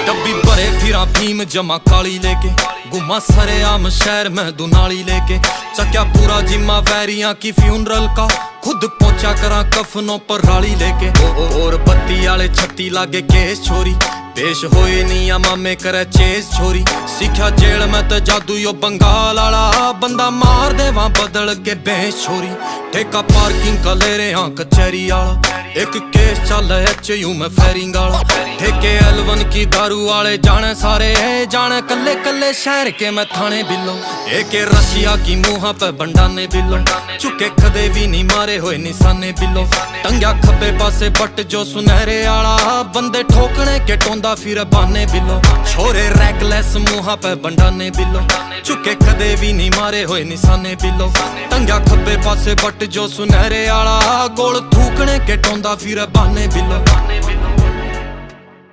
डब्बी भरे फिरा भीम जमा काली लेके, गुमा सरे आम शहर में दुनाली लेके, चक्या पूरा जिम्मा वैरियां की फ्यूनरल का, खुद पहुंचा करा कफनों पर राली लेके। और बत्ती आले छत्ती लागे केस छोरी, पेश होए नी मामे करे चेस छोरी। सीखा जेल में तो जादू यो बंगाल आला, बंदा मार दे वहां बदल के बेस छोरी। ठेका पार्किंग का ले रहे हाँ कचहरी आला, एक केस चल HU में फेरिंग आला। ठेके L1 की दारू वाले जाने सारे, जाने कल्ले कल्ले शहर के मैं थाने बिलो। एक रशिया की मुँह पे बंडाने बिलो, चुके कदे भी नहीं मारे होए निशाने बिलो। टंग्या खब्बे पासे बट जो सुनहरे आला, बंदे ठोकने के टोंदा फिर बाने बिलो। छोरे रैकलेस मुँह पे बंडाने बिलो, चुके कदे भी नहीं मारे होए निशाने बिलो। टंग्या खब्बे पासे बट जो सुनहरे आला, गोल थूकने के टोंदा फिर बाने बिलो।